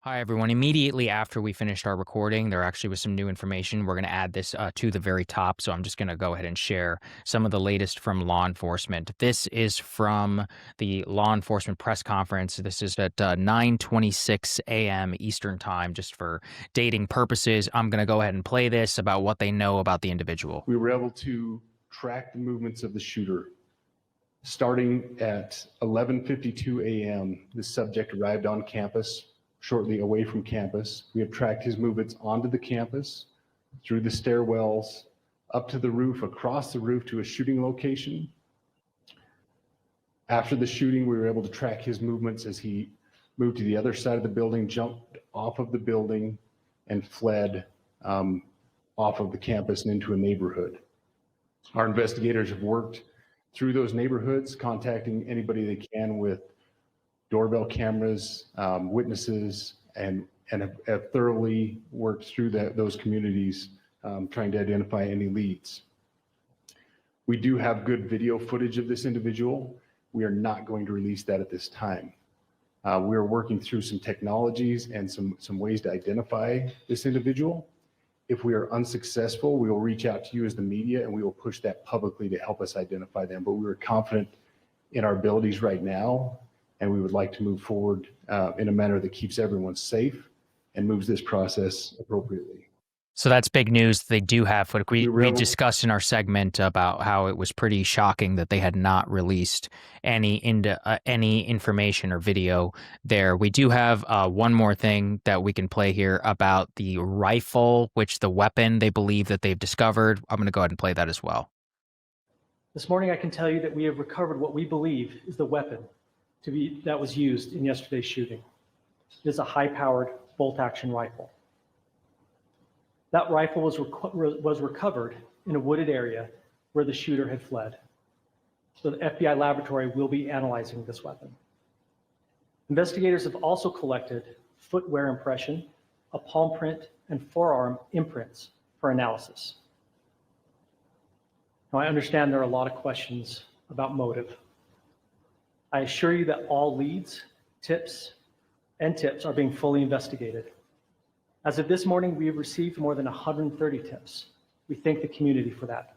Hi, everyone. Immediately after we finished our recording, there actually was some new information. We're going to add this to the very top. So I'm just going to go ahead and share some of the latest from law enforcement. This is from the law enforcement press conference. This is at 9:26 a.m. Eastern time, just for dating purposes. I'm going to go ahead and play this about what they know about the individual. We were able to track the movements of the shooter. Starting at 11:52 a.m., the subject arrived on campus shortly away from campus. We have tracked his movements onto the campus, through the stairwells, up to the roof, across the roof to a shooting location. After the shooting, we were able to track his movements as he moved to the other side of the building, jumped off of the building, and fled off of the campus and into a neighborhood. Our investigators have worked through those neighborhoods, contacting anybody they can with doorbell cameras, witnesses, and have thoroughly worked through those communities, trying to identify any leads. We do have good video footage of this individual. We are not going to release that at this time. We are working through some technologies and some ways to identify this individual. If we are unsuccessful, we will reach out to you as the media and we will push that publicly to help us identify them. But we are confident in our abilities right now, and we would like to move forward in a manner that keeps everyone safe and moves this process appropriately. So that's big news. They do have footage. We discussed in our segment about how it was pretty shocking that they had not released any information or video there. We do have one more thing that we can play here about the rifle, which the weapon they believe that they've discovered. I'm going to go ahead and play that as well. This morning, I can tell you that we have recovered what we believe is the weapon that was used in yesterday's shooting. It is a high-powered bolt-action rifle. That rifle was recovered in a wooded area where the shooter had fled. So the FBI laboratory will be analyzing this weapon. Investigators have also collected footwear impression, a palm print, and forearm imprints for analysis. Now, I understand there are a lot of questions about motive. I assure you that all leads, tips are being fully investigated. As of this morning, we have received more than 130 tips. We thank the community for that.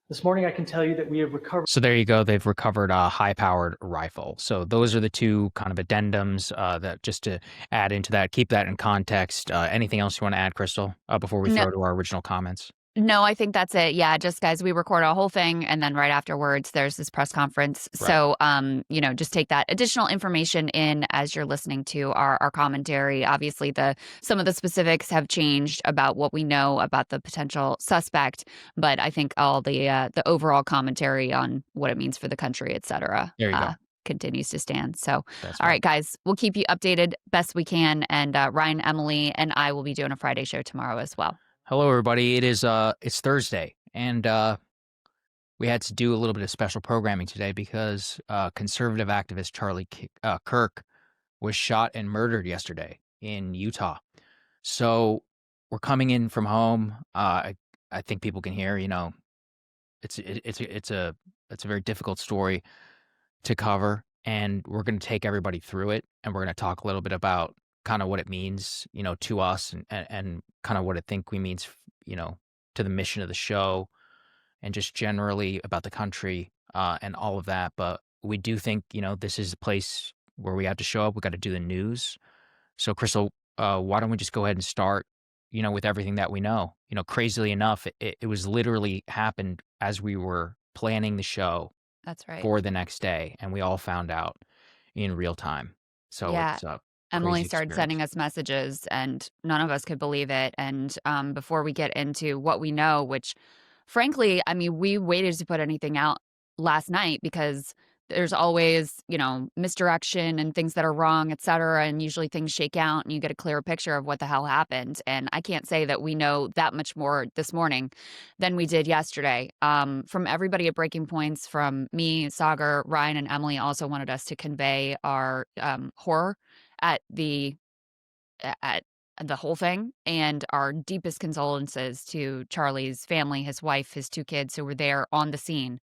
This morning, I can tell you that we have recovered. So there you go. They've recovered a high-powered rifle. So those are the two kind of addendums that just to add into that, keep that in context. Anything else you want to add, Krystal, before we throw to our original comments? No, I think that's it. Yeah, just guys, we record a whole thing and then right afterwards there's this press conference. Right. So, just take that additional information in as you're listening to our commentary. Obviously, some of the specifics have changed about what we know about the potential suspect, but I think all the overall commentary on what it means for the country, et cetera, There you go. continues to stand. So, That's all right, guys, we'll keep you updated best we can. And Ryan, Emily, and I will be doing a Friday show tomorrow as well. Hello, everybody. It's Thursday, and we had to do a little bit of special programming today because conservative activist Charlie Kirk was shot and murdered yesterday in Utah. So we're coming in from home. I think people can hear. It's a very difficult story to cover, and we're going to take everybody through it, and we're going to talk a little bit about kind of what it means, to us and kind of what I think we means, to the mission of the show and just generally about the country and all of that. But we do think, this is a place where we have to show up. We got to do the news. So Krystal, why don't we just go ahead and start, with everything that we know? Crazily enough, it was literally happened as we were planning the show. That's right. For the next day. And we all found out in real time. So yeah. It's Emily started sending us messages and none of us could believe it. And before we get into what we know, which frankly, we waited to put anything out last night because there's always, misdirection and things that are wrong, et cetera. And usually things shake out and you get a clearer picture of what the hell happened. And I can't say that we know that much more this morning than we did yesterday. From everybody at Breaking Points, from me, Saagar, Ryan, and Emily also wanted us to convey our horror at the whole thing and our deepest condolences to Charlie's family, his wife, his two kids who were there on the scene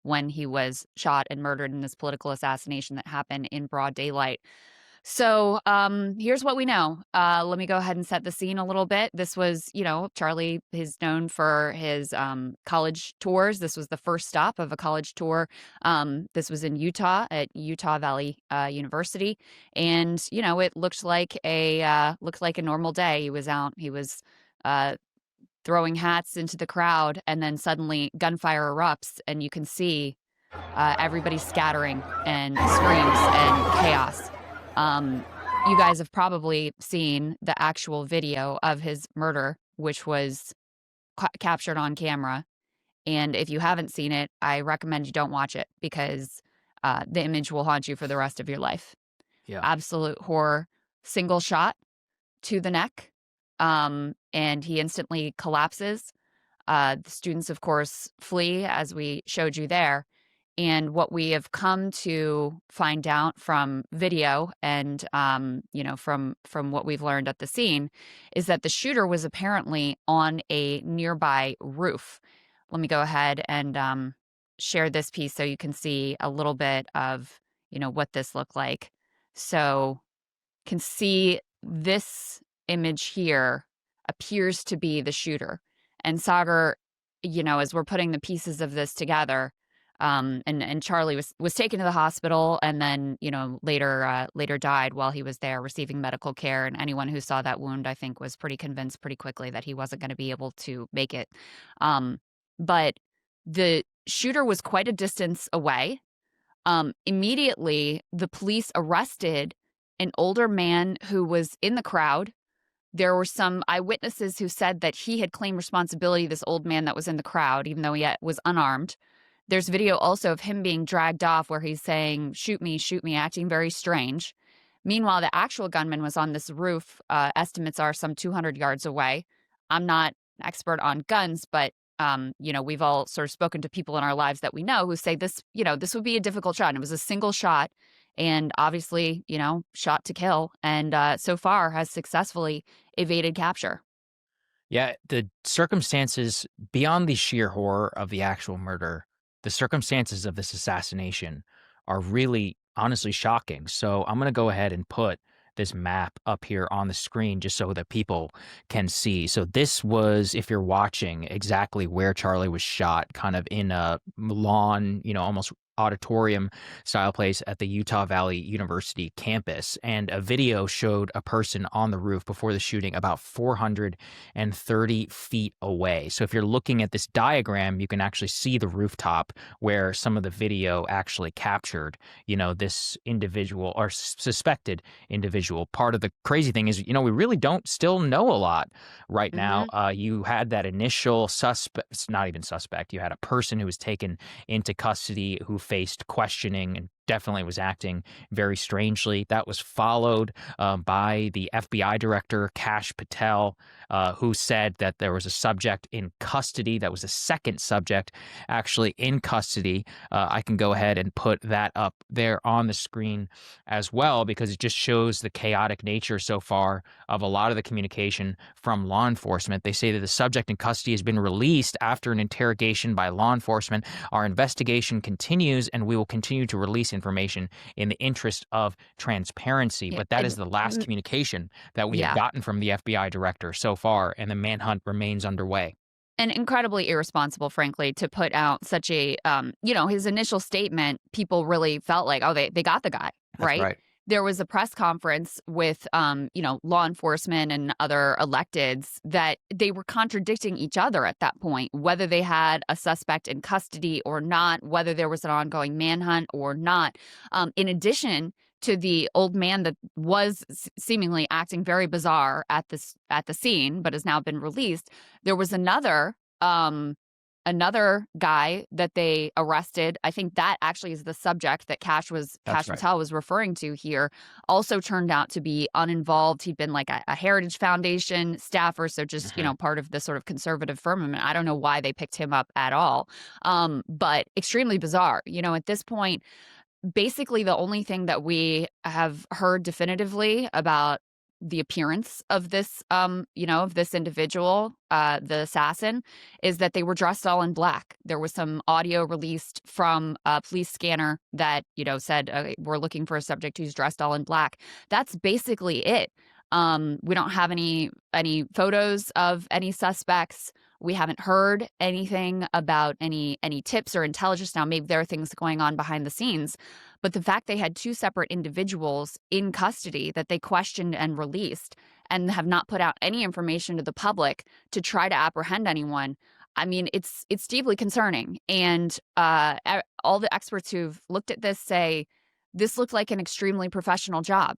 when he was shot and murdered in this political assassination that happened in broad daylight. So here's what we know. Let me go ahead and set the scene a little bit. This was, Charlie is known for his college tours. This was the first stop of a college tour. This was in Utah at Utah Valley University, and it looked like a normal day. He was out. He was throwing hats into the crowd, and then suddenly gunfire erupts, and you can see everybody scattering and screams and chaos. You guys have probably seen the actual video of his murder, which was captured on camera. And if you haven't seen it, I recommend you don't watch it because the image will haunt you for the rest of your life. Yeah. Absolute horror. Single shot to the neck, and he instantly collapses. The students, of course, flee, as we showed you there. And what we have come to find out from video and, from what we've learned at the scene is that the shooter was apparently on a nearby roof. Let me go ahead and share this piece so you can see a little bit of, what this looked like. So can see this image here appears to be the shooter. And Saagar, as we're putting the pieces of this together, and Charlie was taken to the hospital and then, later died while he was there receiving medical care. And anyone who saw that wound, I think, was pretty convinced pretty quickly that he wasn't going to be able to make it. But the shooter was quite a distance away. Immediately, the police arrested an older man who was in the crowd. There were some eyewitnesses who said that he had claimed responsibility, this old man that was in the crowd, even though he was unarmed. There's video also of him being dragged off where he's saying, shoot me, acting very strange. Meanwhile, the actual gunman was on this roof. Estimates are some 200 yards away. I'm not an expert on guns, but, we've all sort of spoken to people in our lives that we know who say this, this would be a difficult shot. And it was a single shot and obviously, shot to kill. And so far has successfully evaded capture. Yeah, the circumstances beyond the sheer horror of the actual murder, the circumstances of this assassination are really honestly shocking. So I'm going to go ahead and put this map up here on the screen just so that people can see. So this was, if you're watching, exactly where Charlie was shot, kind of in a lawn, almost auditorium style place at the Utah Valley University campus. And a video showed a person on the roof before the shooting about 430 feet away. So if you're looking at this diagram, you can actually see the rooftop where some of the video actually captured, this individual or suspected individual. Part of the crazy thing is, we really don't still know a lot right now. You had that initial suspect, it's not even suspect, you had a person who was taken into custody who faced questioning and definitely was acting very strangely. That was followed by the FBI director, Kash Patel, who said that there was a subject in custody. That was a second subject actually in custody. I can go ahead and put that up there on the screen as well because it just shows the chaotic nature so far of a lot of the communication from law enforcement. They say that the subject in custody has been released after an interrogation by law enforcement. Our investigation continues and we will continue to release information in the interest of transparency. Yeah, But that is the last communication that we have yeah. gotten from the FBI director so far, and the manhunt remains underway. And incredibly irresponsible, frankly, to put out such a, his initial statement, people really felt like, oh, they got the guy, That's right. There was a press conference with, law enforcement and other electeds that they were contradicting each other at that point, whether they had a suspect in custody or not, whether there was an ongoing manhunt or not. In addition to the old man that was seemingly acting very bizarre at the scene, but has now been released, there was another guy that they arrested. I think that actually is the subject that Kash Patel was referring to here. Also turned out to be uninvolved. He'd been like a Heritage Foundation staffer, so just part of the sort of conservative firmament. I don't know why they picked him up at all, but extremely bizarre. At this point, basically the only thing that we have heard definitively about the appearance of this, of this individual, the assassin, is that they were dressed all in black. There was some audio released from a police scanner that, said, we're looking for a subject who's dressed all in black. That's basically it. We don't have any photos of any suspects. We haven't heard anything about any tips or intelligence. Now, maybe there are things going on behind the scenes, but the fact they had two separate individuals in custody that they questioned and released and have not put out any information to the public to try to apprehend anyone, I mean, it's deeply concerning. And all the experts who've looked at this say this looked like an extremely professional job.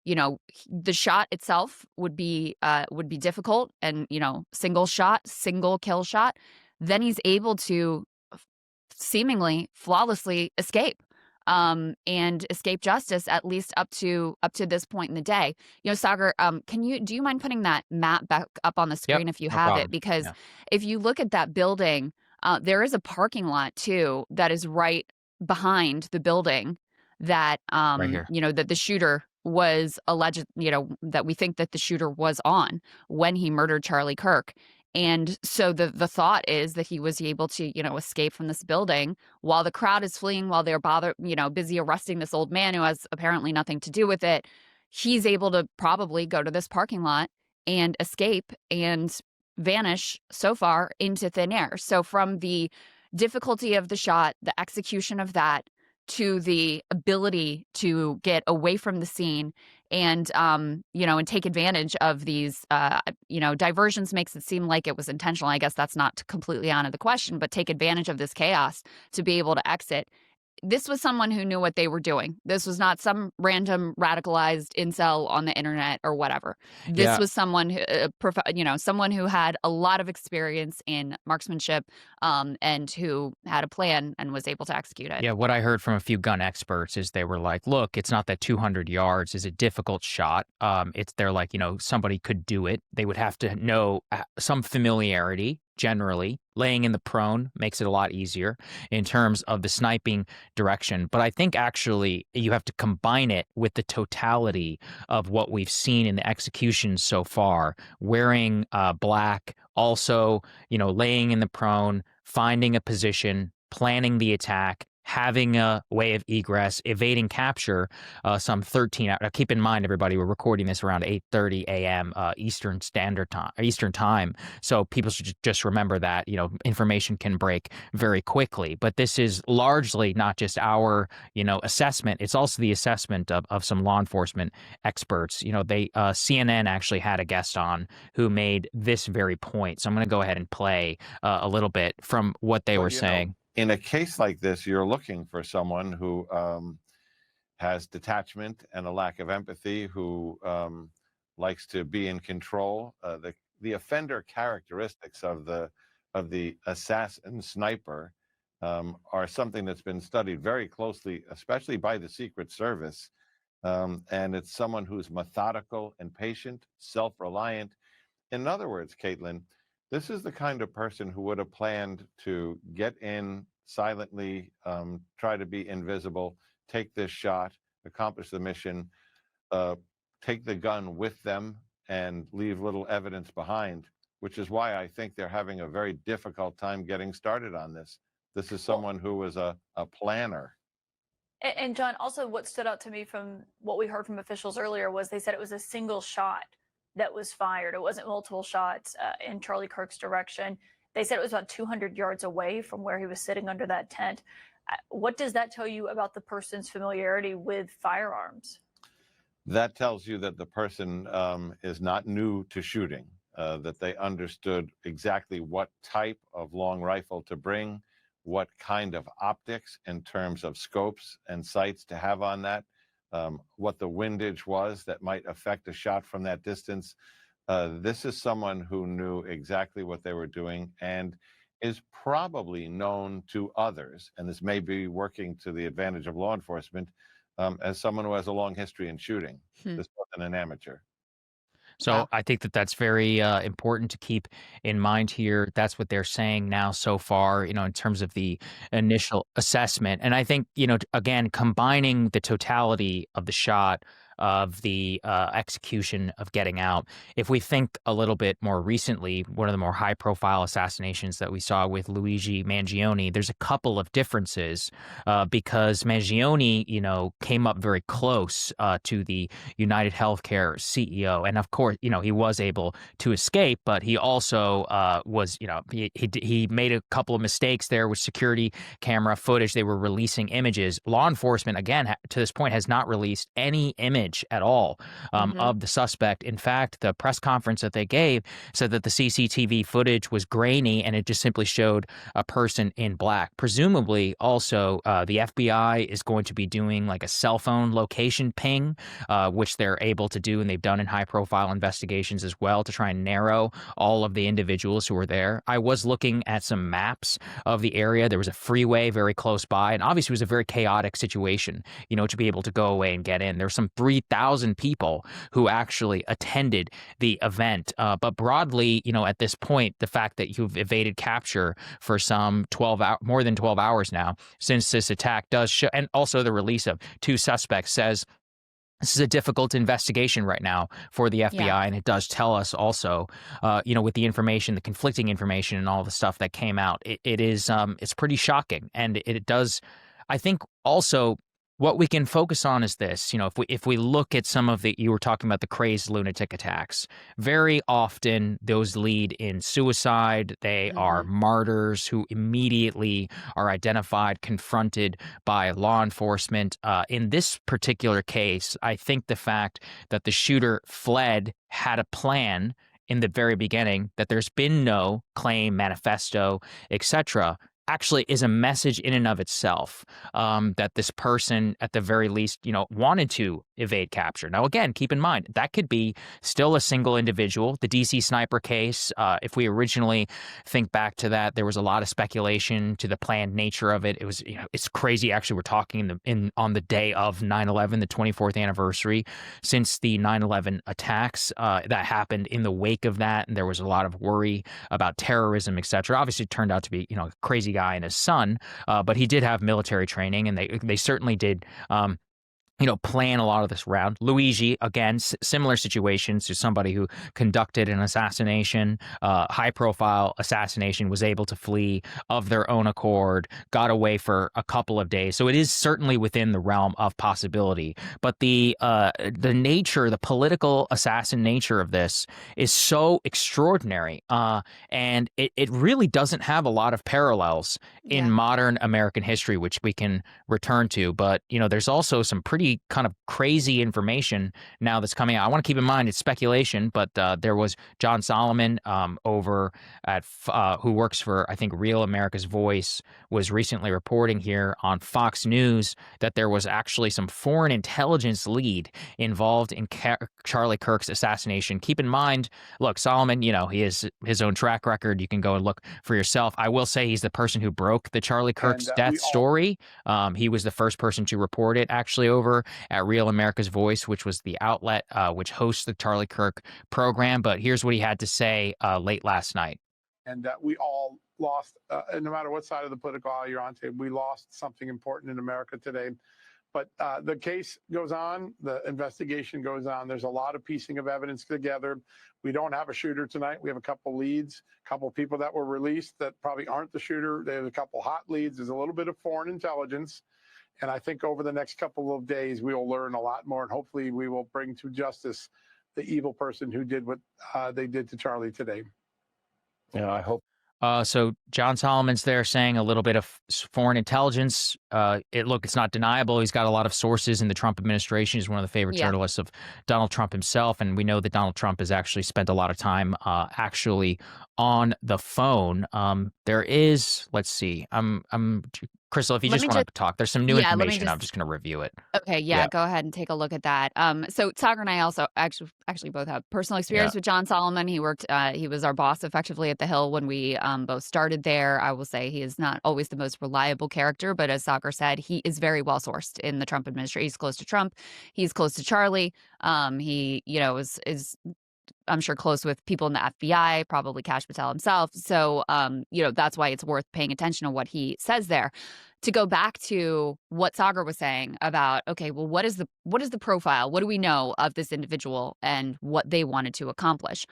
The shot itself would be difficult, and single kill shot. Then he's able to seemingly flawlessly escape, and escape justice, at least up to this point in the day. Saagar, do you mind putting that map back up on the screen Yep, if you no have problem. it? Because Yeah. if you look at that building, there is a parking lot too that is right behind the building that Right here. that the shooter was alleged, that we think that the shooter was on when he murdered Charlie Kirk. And so the thought is that he was able to, escape from this building while the crowd is fleeing, while they're busy arresting this old man who has apparently nothing to do with it. He's able to probably go to this parking lot and escape and vanish so far into thin air. So from the difficulty of the shot, the execution of that, to the ability to get away from the scene and and take advantage of these diversions, makes it seem like it was intentional. I guess that's not completely out of the question, but take advantage of this chaos to be able to exit. This was someone who knew what they were doing. This was not some random radicalized incel on the internet or whatever. This Yeah. was someone who, someone who had a lot of experience in marksmanship, and who had a plan and was able to execute it. Yeah, what I heard from a few gun experts is they were like, look, it's not that 200 yards is a difficult shot. They're like, somebody could do it. They would have to know some familiarity. Generally, laying in the prone makes it a lot easier in terms of the sniping direction. But I think actually you have to combine it with the totality of what we've seen in the execution so far. Wearing black, also, laying in the prone, finding a position, planning the attack, having a way of egress, evading capture, some 13 hours. Now, keep in mind, everybody, we're recording this around 8:30 a.m. Eastern Time. So people should just remember that, information can break very quickly. But this is largely not just our, assessment. It's also the assessment of some law enforcement experts. CNN actually had a guest on who made this very point. So I'm going to go ahead and play a little bit from what they were saying. In a case like this, you're looking for someone who has detachment and a lack of empathy, who likes to be in control. The offender characteristics of the assassin sniper are something that's been studied very closely, especially by the Secret Service. And it's someone who's methodical and patient, self-reliant. In other words, Caitlin, this is the kind of person who would have planned to get in silently, try to be invisible, take this shot, accomplish the mission, take the gun with them, and leave little evidence behind, which is why I think they're having a very difficult time getting started on this. This is someone who was a planner. And John, also what stood out to me from what we heard from officials earlier was they said it was a single shot that was fired. It wasn't multiple shots in Charlie Kirk's direction. They said it was about 200 yards away from where he was sitting under that tent. What does that tell you about the person's familiarity with firearms? That tells you that the person is not new to shooting, that they understood exactly what type of long rifle to bring, what kind of optics in terms of scopes and sights to have on that, what the windage was that might affect a shot from that distance. This is someone who knew exactly what they were doing and is probably known to others, and this may be working to the advantage of law enforcement, as someone who has a long history in shooting. This wasn't an amateur. So Wow. I think that that's very important to keep in mind here. That's what they're saying now so far, in terms of the initial assessment. And I think, again, combining the totality of the shot of the execution of getting out. If we think a little bit more recently, one of the more high-profile assassinations that we saw with Luigi Mangione, there's a couple of differences because Mangione, came up very close to the United Healthcare CEO, and of course, he was able to escape, but he also was, he made a couple of mistakes there with security camera footage. They were releasing images. Law enforcement, again, to this point, has not released any image at all of the suspect. In fact, the press conference that they gave said that the CCTV footage was grainy and it just simply showed a person in black. Presumably, also, the FBI is going to be doing like a cell phone location ping, which they're able to do, and they've done in high-profile investigations as well, to try and narrow all of the individuals who were there. I was looking at some maps of the area. There was a freeway very close by, and obviously it was a very chaotic situation, to be able to go away and get in. There were some 3,000 people who actually attended the event. But broadly, at this point, the fact that you've evaded capture for some more than 12 hours now since this attack does show, and also the release of 2 suspects says this is a difficult investigation right now for the FBI, Yeah. and it does tell us also, with the information, the conflicting information, and all the stuff that came out, it is it's pretty shocking, and it does. I think also what we can focus on is this. If we look at some of you were talking about the crazed lunatic attacks, very often those lead in suicide. They are martyrs who immediately are identified, confronted by law enforcement. In this particular case, I think the fact that the shooter fled, had a plan in the very beginning, that there's been no claim, manifesto, etc., actually is a message in and of itself, that this person, at the very least, wanted to evade capture. Now, again, keep in mind, that could be still a single individual. The DC sniper case, if we originally think back to that, there was a lot of speculation to the planned nature of it. It was, it's crazy. Actually, we're talking on the day of 9/11, the 24th anniversary since the 9/11 attacks that happened in the wake of that. And there was a lot of worry about terrorism, etc. Obviously, it turned out to be, a crazy guy and his son, but he did have military training, and they certainly did plan a lot of this around. Luigi, again, similar situations to somebody who conducted an assassination, high-profile assassination, was able to flee of their own accord, got away for a couple of days. So it is certainly within the realm of possibility. But the nature, the political assassin nature of this is so extraordinary, and it really doesn't have a lot of parallels in modern American history, which we can return to. But, there's also some pretty kind of crazy information now that's coming out. I want to keep in mind it's speculation, but there was John Solomon over at who works for, I think, Real America's Voice, was recently reporting here on Fox News that there was actually some foreign intelligence lead involved in Charlie Kirk's assassination. Keep in mind, look, Solomon, he has his own track record. You can go and look for yourself. I will say he's the person who broke the Charlie Kirk's death story. He was the first person to report it, actually, over at Real America's Voice, which was the outlet which hosts the Charlie Kirk program. But here's what he had to say late last night. And we all lost, no matter what side of the political aisle you're on, we lost something important in America today. But the case goes on, the investigation goes on. There's a lot of piecing of evidence together. We don't have a shooter tonight. We have a couple leads, a couple people that were released that probably aren't the shooter. There's a couple hot leads. There's a little bit of foreign intelligence. And I think over the next couple of days, we will learn a lot more. And hopefully we will bring to justice the evil person who did what they did to Charlie today. Yeah, I hope. So John Solomon's there saying a little bit of foreign intelligence. It's not deniable. He's got a lot of sources in the Trump administration. He's one of the favorite journalists of Donald Trump himself. And we know that Donald Trump has actually spent a lot of time actually on the phone. There is, let's see, Krystal, if you just want to talk, there's some new information. I'm just going to review it. Okay, go ahead and take a look at that. So Saagar and I also actually both have personal experience with John Solomon. He worked, he was our boss effectively at the Hill when we both started there. I will say he is not always the most reliable character, but as Saagar said, he is very well sourced in the Trump administration. He's close to Trump. He's close to Charlie. He, is I'm sure close with people in the FBI, probably Kash Patel himself. So, that's why it's worth paying attention to what he says there. to go back to what Saagar was saying about, okay, well, what is the profile? What do we know of this individual and what they wanted to accomplish?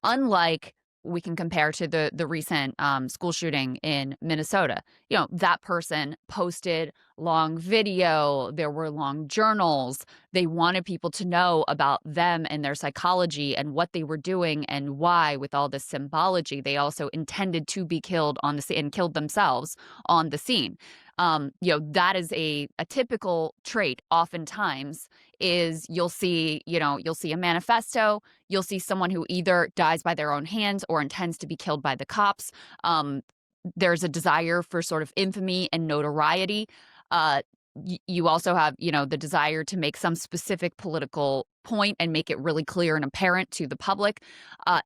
Unlike, we can compare to the recent school shooting in Minnesota. You know, that person posted long video. There were long journals. They wanted people to know about them and their psychology and what they were doing and why. With all this symbology, they also intended to be killed on the scene and killed themselves on the scene. You know, that is a typical trait. Oftentimes, is you'll see a manifesto. You'll see someone who either dies by their own hands or intends to be killed by the cops. There's a desire for sort of infamy and notoriety. You also have, the desire to make some specific political point and make it really clear and apparent to the public.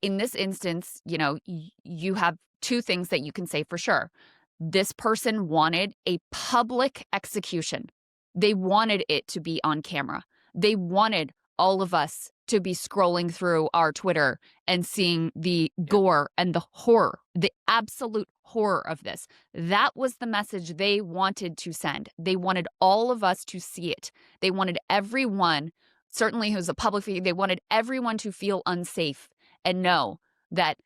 In this instance, you have two things that you can say for sure. This person wanted a public execution. They wanted it to be on camera. They wanted all of us to be scrolling through our Twitter and seeing the gore and the horror, the absolute horror of this. That was the message they wanted to send. They wanted all of us to see it. They wanted everyone, certainly who's a public figure, they wanted everyone to feel unsafe and know that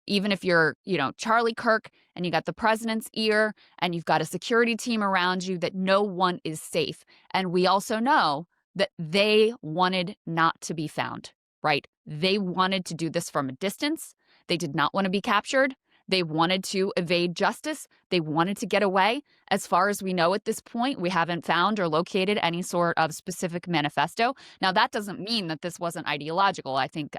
even if you're, Charlie Kirk and you got the president's ear and you've got a security team around you, that no one is safe. And we also know that they wanted not to be found, right? They wanted to do this from a distance. They did not want to be captured. They wanted to evade justice. They wanted to get away. As far as we know at this point, we haven't found or located any sort of specific manifesto. Now, that doesn't mean that this wasn't ideological. I think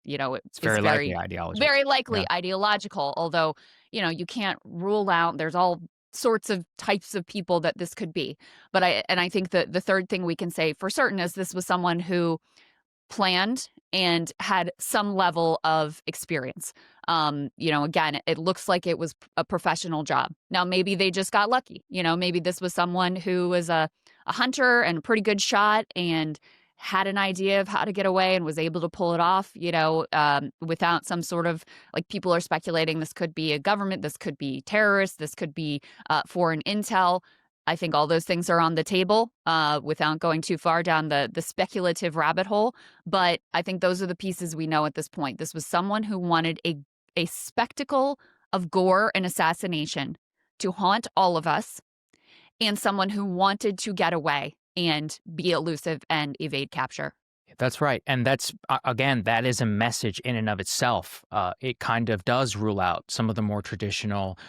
it's very likely ideological. Very likely ideological, although, you can't rule out, there's all sorts of types of people that this could be. But I think that the third thing we can say for certain is this was someone who planned and had some level of experience. Again, it looks like it was a professional job. Now, maybe they just got lucky. Maybe this was someone who was a hunter and a pretty good shot and had an idea of how to get away and was able to pull it off, without some sort of, like, people are speculating this could be a government, this could be terrorists, this could be foreign intel. I think all those things are on the table without going too far down the speculative rabbit hole. But I think those are the pieces we know at this point. This was someone who wanted a spectacle of gore and assassination to haunt all of us, and someone who wanted to get away and be elusive and evade capture. That's right. And that's, again, that is a message in and of itself. It kind of does rule out some of the more traditional,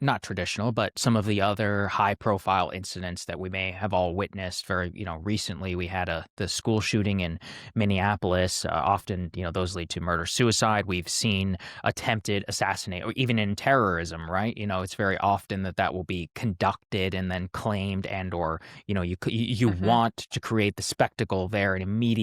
not traditional, but some of the other high profile incidents that we may have all witnessed very, recently. We had the school shooting in Minneapolis. Often, those lead to murder, suicide. We've seen attempted assassination, or even in terrorism, right? It's very often that will be conducted and then claimed, and or, you want to create the spectacle there and immediately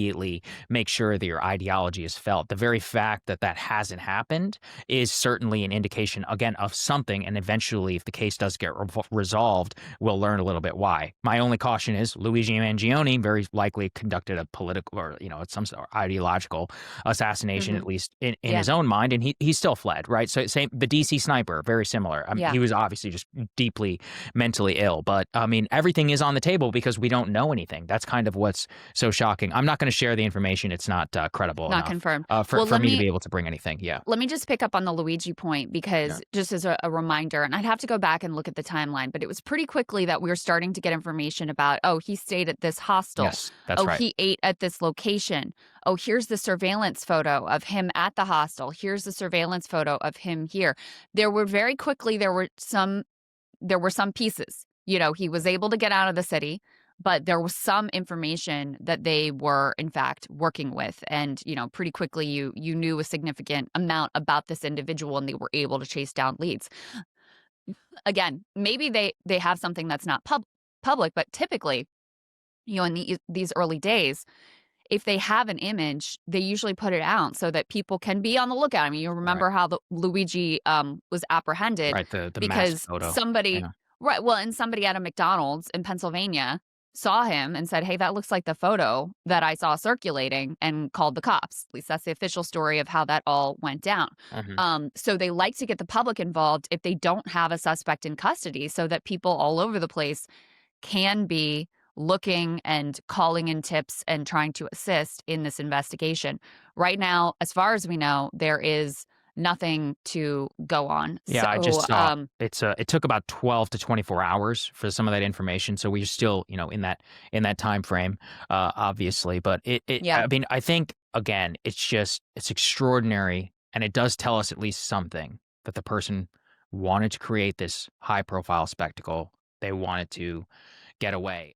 make sure that your ideology is felt. The very fact that hasn't happened is certainly an indication, again, of something. And eventually, if the case does get resolved, we'll learn a little bit why. My only caution is Luigi Mangione very likely conducted a political or, some sort of ideological assassination, at least in his own mind. And he still fled, right? So same, the DC sniper, very similar. He was obviously just deeply mentally ill. But I mean, everything is on the table because we don't know anything. That's kind of what's so shocking. I'm not going to share the information. It's not credible Not enough confirmed. for me to be able to bring anything. Yeah. Let me just pick up on the Luigi point because just as a reminder, and I'd have to go back and look at the timeline, but it was pretty quickly that we were starting to get information about, he stayed at this hostel. Yes, that's right. He ate at this location. Here's the surveillance photo of him at the hostel. Here's the surveillance photo of him here. There were some pieces. He was able to get out of the city, but there was some information that they were, in fact, working with. And, pretty quickly you knew a significant amount about this individual and they were able to chase down leads. Again, maybe they have something that's not public, but typically, in these early days, if they have an image, they usually put it out so that people can be on the lookout. I mean, you remember how the Luigi was apprehended, right? The because mask photo. somebody, right? Well, and somebody at a McDonald's in Pennsylvania saw him and said, hey, that looks like the photo that I saw circulating, and called the cops. At least that's the official story of how that all went down. So they like to get the public involved if they don't have a suspect in custody, so that people all over the place can be looking and calling in tips and trying to assist in this investigation. Right now, as far as we know, there is nothing to go on. Yeah, I So, just saw it took about 12 to 24 hours for some of that information. So we're still, in that time frame, obviously. But Yeah. I mean, I think again, it's extraordinary, and it does tell us at least something, that the person wanted to create this high profile spectacle. They wanted to get away.